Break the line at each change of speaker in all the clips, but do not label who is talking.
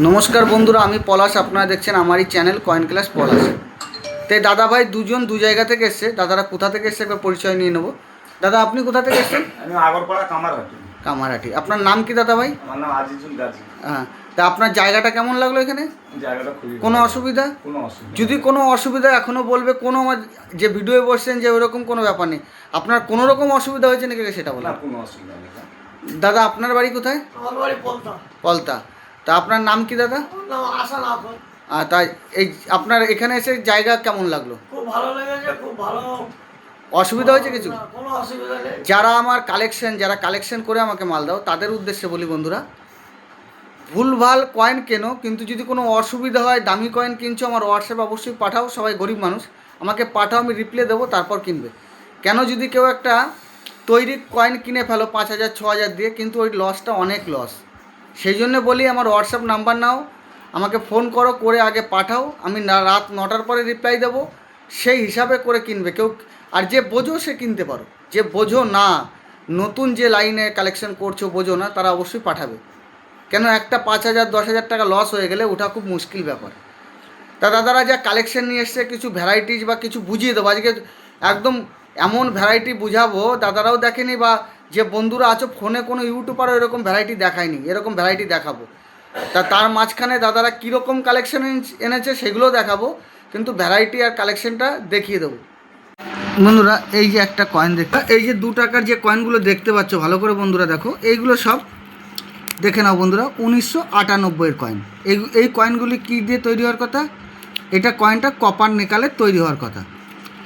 নমস্কার বন্ধুরা, আমি পলাশ। আপনারা দেখছেন আমারই চ্যানেল কয়েন ক্লাস পলাশ। তো দাদা ভাই দুজন দু জায়গা থেকে এসছে। দাদারা কোথা থেকে এসছে একবার পরিচয় নিয়ে নেবো। দাদা আপনি কোথা থেকে এসছেন?
আমি আগরপাড়া কামারহাটি।
কামারহাটি। আপনার নাম কি দাদা ভাই?
আমার নাম আজিজুল গাজী।
হ্যাঁ, তা আপনার জায়গাটা কেমন লাগলো এখানে?
জায়গাটা খুবই
কোনো
ভালো।
অসুবিধা?
কোনো অসুবিধা
যদি কোনো অসুবিধা এখনও বলবে, কোনো আমার যে ভিডিওয়ে বসছেন যে ওরকম কোনো ব্যাপার নেই। আপনার কোনো রকম অসুবিধা হয়েছে নাকি সেটা
না,
বলুন।
কোনো অসুবিধা নেই।
দাদা আপনার বাড়ি কোথায়?
আমার বাড়ি পলতা।
পলতা। তা আপনার নাম কি দাদা?
আমার নাম আসান আখন।
তাই এই আপনার এখানে এসে জায়গা কেমন লাগলো?
খুব ভালো লেগেছে, খুব ভালো।
অসুবিধা হয়েছে কিছু?
না, কোনো অসুবিধা নেই।
যারা কালেকশন করে আমাকে মাল দাও, তাদের উদ্দেশ্যে বলি বন্ধুরা, ভুলভাল কয়েন কেনো, কিন্তু যদি কোনো অসুবিধা হয়, দামি কয়েন কিনছো, আমার হোয়াটসঅ্যাপ অবশ্যই পাঠাও। সবাই গরিব মানুষ, আমাকে পাঠাও, আমি রিপ্লাই দেবো, তারপর কিনবে। কেন যদি কেউ একটা তৈরি কয়েন কিনে ফেলো 5,000 6,000 দিয়ে, কিন্তু ওই লসটা অনেক লস। সেই জন্য বলি আমার হোয়াটসঅ্যাপ নাম্বার নাও, আমাকে ফোন করো, করে আগে পাঠাও, আমি রাত 9টার পরে রিপ্লাই দেবো। সেই হিসাবে করে কিনবে কেউ। আর যে বোঝো সে কিনতে পারো, যে বোঝো না, নতুন যে লাইনে কালেকশন করছো বোঝো না, তারা অবশ্যই পাঠাবে। কেন একটা 5,000 10,000 টাকা লস হয়ে গেলে ওটা খুব মুশকিল ব্যাপার। তা দাদারা যা কালেকশন নিয়ে এসছে, কিছু ভ্যারাইটিস বা কিছু বুঝিয়ে দেবো আজকে। একদম এমন ভ্যারাইটি বুঝাবো, দাদারাও দেখেনি, বা যে বন্ধুরা আছো ফোনে কোনো ইউটিউবারও এরকম ভ্যারাইটি দেখায়নি, এরকম ভ্যারাইটি দেখাবো। তার মাঝখানে দাদারা কীরকম কালেকশন এনেছে সেগুলোও দেখাবো, কিন্তু ভ্যারাইটি আর কালেকশনটা দেখিয়ে দেবো। বন্ধুরা এই যে একটা কয়েন এই যে 2 টাকার যে কয়েনগুলো দেখতে পাচ্ছ, ভালো করে বন্ধুরা দেখো, এইগুলো সব দেখে নাও বন্ধুরা, 1998-এর কয়েন। এই কয়েনগুলি কী দিয়ে তৈরি হওয়ার কথা? এটা কয়েনটা কপার নিকালের তৈরি হওয়ার কথা,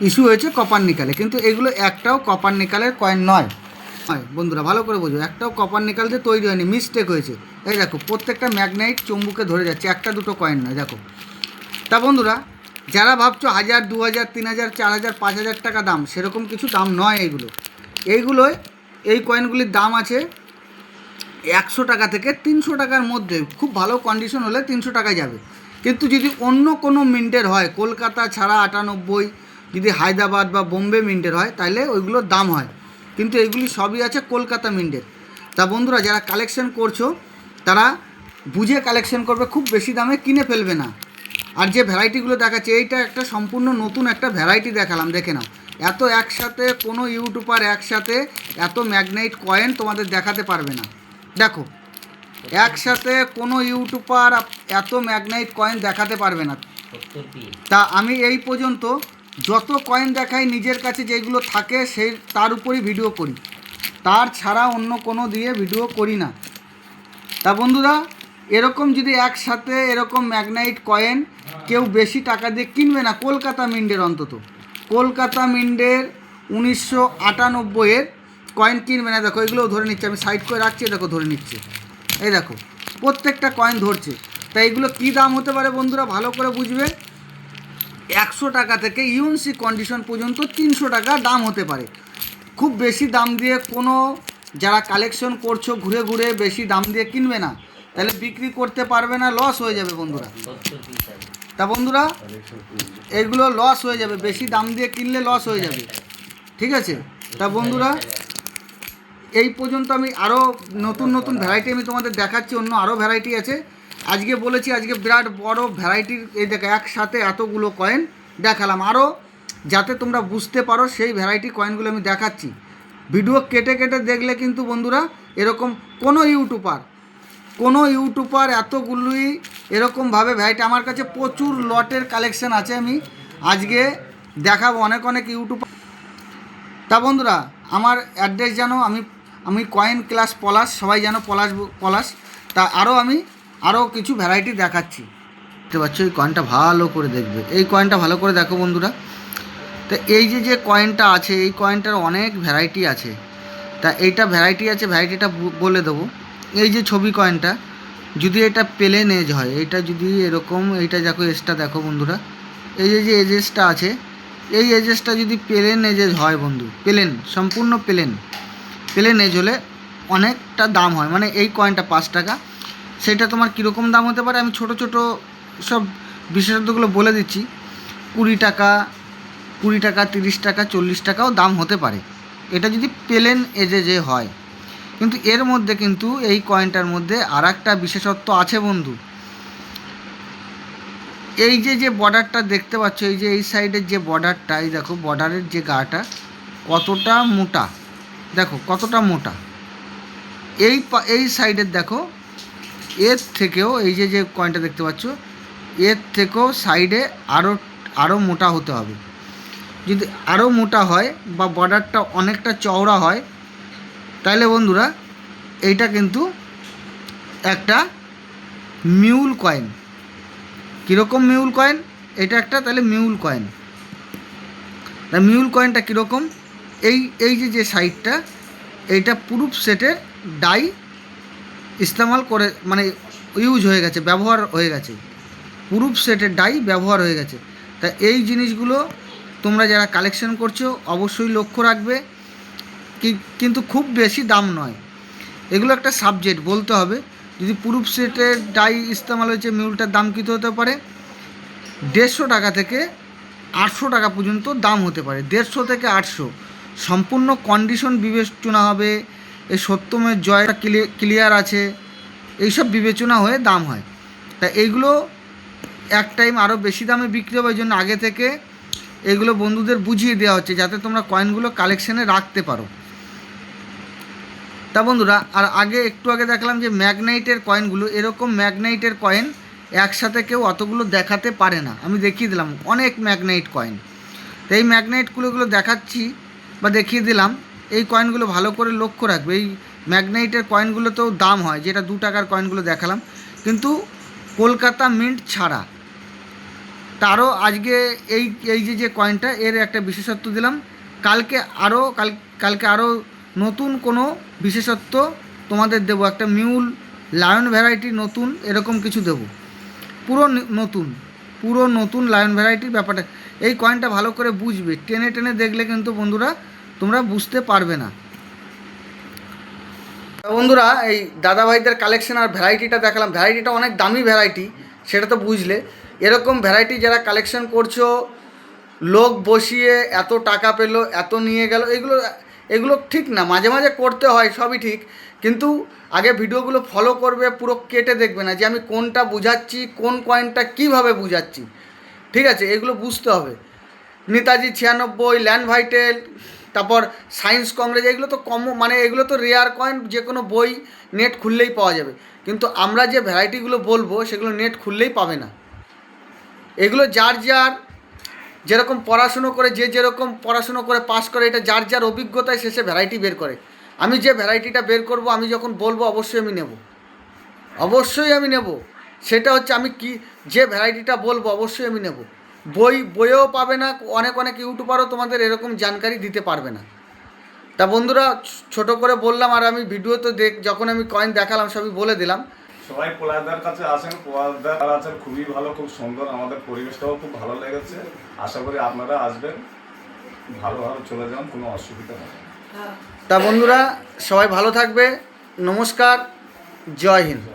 ইস্যু হয়েছে কপার নিকালে, কিন্তু এগুলো একটাও কপার নিকালের কয়েন নয়। বন্ধুরা ভালো করে বোঝো, একটাও কপার নিকাল দিয়ে তৈরি হয়নি, মিস্টেক হয়েছে। এই দেখো প্রত্যেকটা ম্যাগনাইট চুম্বুকে ধরে যাচ্ছে, একটা দুটো কয়েন নয়, দেখো। তা বন্ধুরা যারা ভাবছো 1000 2000 3000 4000 5000 টাকা দাম, সেরকম কিছু দাম নয় এইগুলোয়। এই কয়েনগুলির দাম আছে 100 টাকা থেকে 300 টাকার মধ্যে। খুব ভালো কন্ডিশন হলে 300 টাকায় যাবে। কিন্তু যদি অন্য কোনো মিন্টের হয়, কলকাতা ছাড়া 98, যদি হায়দ্রাবাদ বা বোম্বে মিন্টের হয়, তাহলে ওইগুলোর দাম হয়। কিন্তু এগুলি সবই আছে কলকাতা মিন্টের। তা বন্ধুরা যারা কালেকশন করছো, তারা বুঝে কালেকশন করবে, খুব বেশি দামে কিনে ফেলবে না। আর যে ভ্যারাইটিগুলো দেখাচ্ছে, এইটা একটা সম্পূর্ণ নতুন একটা ভ্যারাইটি দেখালাম, দেখে নাও। এত একসাথে কোনো ইউটিউবার একসাথে এত ম্যাগনাইট কয়েন তোমাদের দেখাতে পারবে না। দেখো একসাথে কোনো ইউটিউবার এত ম্যাগনাইট কয়েন দেখাতে পারবে না। তা আমি এই পর্যন্ত যত কয়েন দেখাই, নিজের কাছে যেগুলো থাকে তার উপরই ভিডিও করি, তার ছাড়া অন্য কোনো দিয়ে ভিডিও করি না। তা বন্ধুরা এরকম যদি একসাথে এরকম ম্যাগনাইট কয়েন কেউ বেশি টাকা দিয়ে কিনবে না, কলকাতা মিন্টের, অন্তত কলকাতা মিন্টের 1998-এর কয়েন কিনবে না। দেখো এগুলোও ধরে নিচ্ছে, আমি সাইড করে রাখছি, দেখো ধরে নিচ্ছে, এই দেখো প্রত্যেকটা কয়েন ধরছে। তাই এগুলো কী দাম হতে পারে বন্ধুরা ভালো করে বুঝবে। 100 টাকা থেকে ইউএনসি কন্ডিশন পর্যন্ত 300 টাকা দাম হতে পারে। খুব বেশি দাম দিয়ে কোনো, যারা কালেকশন করছো ঘুরে ঘুরে বেশি দাম দিয়ে কিনবে না, তাহলে বিক্রি করতে পারবে না, লস হয়ে যাবে বন্ধুরা। তা বন্ধুরা এগুলো লস হয়ে যাবে, বেশি দাম দিয়ে কিনলে লস হয়ে যাবে, ঠিক আছে? তা বন্ধুরা এই পর্যন্ত আমি আরও নতুন নতুন ভ্যারাইটি আমি তোমাদের দেখাচ্ছি, অন্য আরও ভ্যারাইটি আছে। আজকে বলেছি আজকে বিরাট বড় ভ্যারাইটির, এই দেখো একসাথে এতগুলো কয়েন দেখালাম, আরও যাতে তোমরা বুঝতে পারো সেই ভ্যারাইটি কয়েনগুলো আমি দেখাচ্ছি। ভিডিও কেটে কেটে দেখলে কিন্তু বন্ধুরা এরকম কোনো ইউটিউবার এতগুলোই এরকমভাবে ভ্যারাইটি, আমার কাছে প্রচুর লটের কালেকশন আছে, আমি আজকে দেখাবো অনেক ইউটিউবার। তা বন্ধুরা আমার অ্যাড্রেস জানো, আমি কয়েন ক্লাস পলাশ, সবাই জানো পলাশ। তা আরও কিছু ভ্যারাইটি দেখাচ্ছি, দেখতে পাচ্ছ। এই কয়েনটা ভালো করে দেখবে, এই কয়েনটা ভালো করে দেখো বন্ধুরা। তো এই যে কয়েনটা আছে, এই কয়েনটার অনেক ভ্যারাইটি আছে। তা এইটা ভ্যারাইটি আছে, ভ্যারাইটিটা বলে দেবো। এই যে ছবি কয়েনটা, যদি এটা প্লেন এজ হয়, এইটা যদি এরকম, এইটা দেখো এজটা দেখো বন্ধুরা, এই যে এজেসটা আছে, এই এজেসটা যদি প্লেন এজেস হয় বন্ধু, সম্পূর্ণ প্লেন এজ হলে অনেকটা দাম হয়। মানে এই কয়েনটা 5 টাকা, সেটা তোমার কীরকম দাম হতে পারে আমি ছোট সব বিশেষত্বগুলো বলে দিচ্ছি। 20 টাকা 30 টাকা 40 টাকাও দাম হতে পারে, এটা যদি প্লেন এজে হয়। কিন্তু এর মধ্যে কিন্তু এই কয়েনটার মধ্যে আর একটা বিশেষত্ব আছে বন্ধু, এই যে বর্ডারটা দেখতে পাচ্ছ, এই যে এই সাইডের যে বর্ডারটা, এই দেখো বর্ডারের যে গাটা কতটা মোটা, দেখো কতটা মোটা। এই সাইডের দেখো এর থেকেও এই যে কয়েনটা দেখতে পাচ্ছ এর থেকেও সাইডে আরও মোটা হতে হবে। যদি আরও মোটা হয় বা বর্ডারটা অনেকটা চওড়া হয় তাহলে বন্ধুরা এইটা কিন্তু একটা মিউল কয়েন। কীরকম মিউল কয়েন? এটা একটা তাহলে মিউল কয়েন। তা মিউল কয়েনটা কীরকম? এই যে সাইডটা এইটা প্রুফ সেটের ডাই ইস্তেমাল করে, মানে ইউজ হয়ে গেছে, ব্যবহার হয়ে গেছে, প্রুফ সেটের ডাই ব্যবহার হয়ে গেছে। তা এই জিনিসগুলো তোমরা যারা কালেকশন করছো অবশ্যই লক্ষ্য রাখবে, কিন্তু খুব বেশি দাম নয়, এগুলো একটা সাবজেক্ট বলতে হবে। যদি প্রুফ সেটের ডাই ইস্তেমাল হয়েছে, মিউলটার দাম কত হতে পারে? 150 টাকা থেকে 800 টাকা পর্যন্ত দাম হতে পারে। 150 থেকে 800 সম্পূর্ণ কন্ডিশন বিবেচনা হবে, এই সত্যমের জয়টা ক্লিয়ার আছে, এইসব বিবেচনা হয়ে দাম হয়। তা এইগুলো এক টাইম আরও বেশি দামে বিক্রি হবে, ওই জন্য আগে থেকে এগুলো বন্ধুদের বুঝিয়ে দেওয়া হচ্ছে যাতে তোমরা কয়েনগুলো কালেকশানে রাখতে পারো। তা বন্ধুরা, আর একটু আগে দেখলাম যে ম্যাগনাইটের কয়েনগুলো, এরকম ম্যাগনাইটের কয়েন একসাথে কেউ অতগুলো দেখাতে পারে না। আমি দেখিয়ে দিলাম অনেক ম্যাগনাইট কয়েন। তো এই ম্যাগনাইটগুলোগুলো দেখাচ্ছি বা দেখিয়ে দিলাম, এই কয়েনগুলো ভালো করে লক্ষ্য রাখবে। এই ম্যাগনাইটের কয়েনগুলোতেও দাম হয়, যেটা 2 টাকার কয়েনগুলো দেখালাম, কিন্তু কলকাতা মিন্ট ছাড়া। তারও আজকে এই যে কয়েনটা এর একটা বিশেষত্ব দিলাম। কালকে আরও নতুন কোনো বিশেষত্ব তোমাদের দেবো, একটা মিউল লায়ন ভ্যারাইটি নতুন এরকম কিছু দেবো, পুরো নতুন লায়ন ভ্যারাইটির ব্যাপারটা। এই কয়েনটা ভালো করে বুঝবে, টেনে দেখলে কিন্তু বন্ধুরা তোমরা বুঝতে পারবে না। বন্ধুরা, এই দাদাভাইদের কালেকশন আর ভ্যারাইটিটা দেখালাম, ভ্যারাইটিটা অনেক দামি ভ্যারাইটি, সেটা তো বুঝলে। এরকম ভ্যারাইটি যারা কালেকশন করছো, লোক বসিয়ে এত টাকা পেলো, এত নিয়ে গেল, এগুলো ঠিক না। মাঝে মাঝে করতে হয়, সবই ঠিক, কিন্তু আগে ভিডিওগুলো ফলো করবে, পুরো কেটে দেখবে না যে আমি কোনটা বুঝাচ্ছি, কোন কয়েনটা কীভাবে বুঝাচ্ছি, ঠিক আছে? এগুলো বুঝতে হবে। নেতাজি 96, ল্যান্ড ভাইটেল, তারপর সায়েন্স কংগ্রেস, এগুলো তো মানে এগুলো তো রেয়ার কয়েন, যে কোনো বই নেট খুললেই পাওয়া যাবে। কিন্তু আমরা যে ভ্যারাইটিগুলো বলবো সেগুলো নেট খুললেই পাবে না। এগুলো যার যেরকম পড়াশুনো করে, যেরকম পড়াশুনো করে পাস করে, এটা যার অভিজ্ঞতায় শেষে ভ্যারাইটি বের করে। আমি যে ভ্যারাইটিটা বের করব, আমি যখন বলবো অবশ্যই আমি নেব। সেটা হচ্ছে আমি যে ভ্যারাইটিটা বলবো অবশ্যই আমি নেব। বইয়েও পাবে না, অনেক ইউটিউবারও তোমাদের এরকম জানকারি দিতে পারবে না। তা বন্ধুরা, ছোট করে বললাম, আর আমি ভিডিওতে যখন আমি কয়েন দেখালাম সবই বলে দিলাম।
সবাই পোলাদার কাছে আসেন, পোলাদার আছেন খুবই ভালো, খুব সুন্দর, আমাদের পরিবেশটাও খুব ভালো লেগেছে। আশা করি আপনারা আসবেন, ভালোভাবে চলে যান, কোনো অসুবিধা হবে না।
তা বন্ধুরা, সবাই ভালো থাকবে, নমস্কার, জয় হিন্দ।